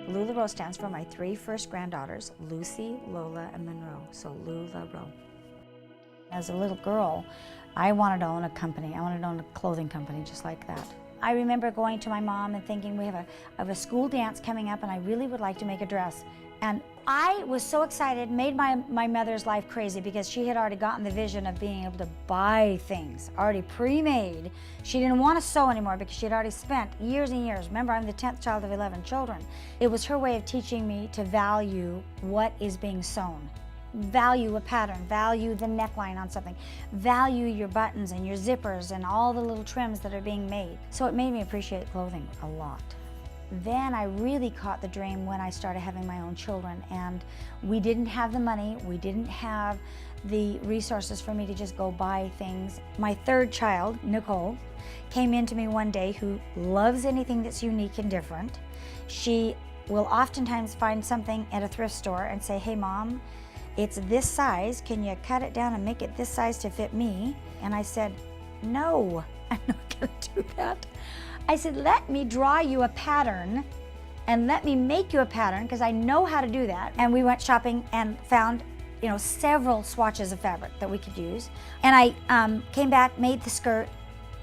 LuLaRoe stands for my three first granddaughters, Lucy, Lola, and Monroe, so LuLaRoe. As a little girl, I wanted to own a company. I wanted to own a clothing company just like that. I remember going to my mom and thinking, we have a school dance coming up and I really would like to make a dress. And I was so excited, made my mother's life crazy because she had already gotten the vision of being able to buy things already pre-made. She didn't want to sew anymore because she had already spent years and years. Remember, I'm the 10th child of 11 children. It was her way of teaching me to value what is being sewn. Value a pattern, value the neckline on something, value your buttons and your zippers and all the little trims that are being made. So it made me appreciate clothing a lot. Then I really caught the dream when I started having my own children, and we didn't have the money, we didn't have the resources for me to just go buy things. My third child, Nicole, came into me one day who loves anything that's unique and different. She will oftentimes find something at a thrift store and say, hey mom, it's this size, can you cut it down and make it this size to fit me? And I said, no, I'm not gonna do that. I said, let me draw you a pattern and let me make you a pattern because I know how to do that. And we went shopping and found, several swatches of fabric that we could use. And I came back, made the skirt.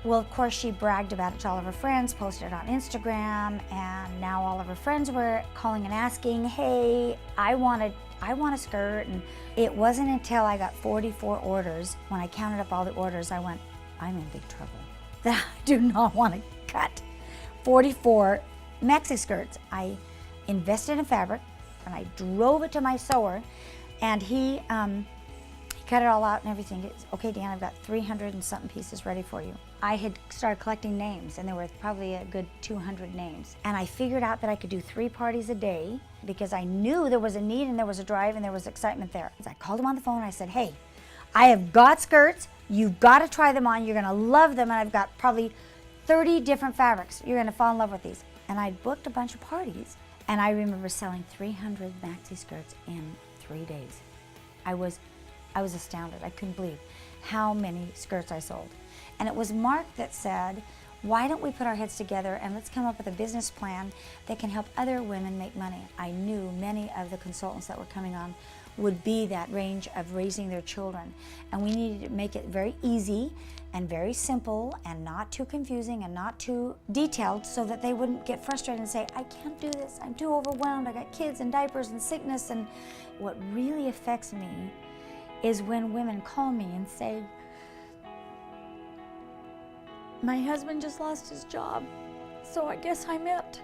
Well, of course, she bragged about it to all of her friends, posted it on Instagram, and now all of her friends were calling and asking, hey, I want a skirt. And it wasn't until I got 44 orders, when I counted up all the orders, I went, I'm in big trouble. That I do not want to cut 44 maxi skirts. I invested in fabric and I drove it to my sewer, and he cut it all out and everything. It's, okay, Dan, I've got 300 and something pieces ready for you. I had started collecting names, and there were probably a good 200 names. And I figured out that I could do 3 parties a day because I knew there was a need and there was a drive and there was excitement there. So I called him on the phone and I said, hey, I have got skirts. You've got to try them on. You're going to love them. And I've got probably 30 different fabrics. You're going to fall in love with these. And I booked a bunch of parties. And I remember selling 300 maxi skirts in 3 days. I was astounded. I couldn't believe how many skirts I sold. And it was Mark that said, why don't we put our heads together and let's come up with a business plan that can help other women make money. I knew many of the consultants that were coming on would be that range of raising their children. And we needed to make it very easy and very simple and not too confusing and not too detailed so that they wouldn't get frustrated and say, I can't do this, I'm too overwhelmed, I got kids and diapers and sickness. And what really affects me is when women call me and say, my husband just lost his job, so I guess I'm it.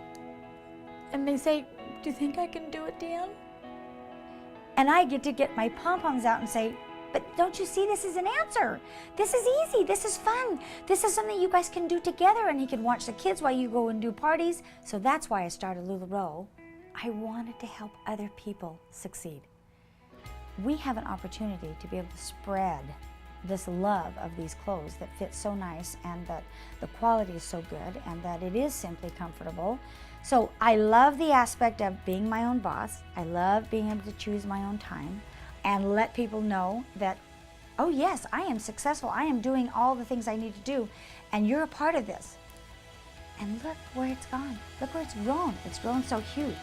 And they say, do you think I can do it, Deanne? And I get to get my pom-poms out and say, but don't you see this is an answer? This is easy, this is fun. This is something you guys can do together, and he can watch the kids while you go and do parties. So that's why I started LuLaRoe. I wanted to help other people succeed. We have an opportunity to be able to spread this love of these clothes that fit so nice and that the quality is so good and that it is simply comfortable. So I love the aspect of being my own boss. I love being able to choose my own time and let people know that, oh yes, I am successful. I am doing all the things I need to do, and you're a part of this. And look where it's gone. Look where it's grown. It's grown so huge.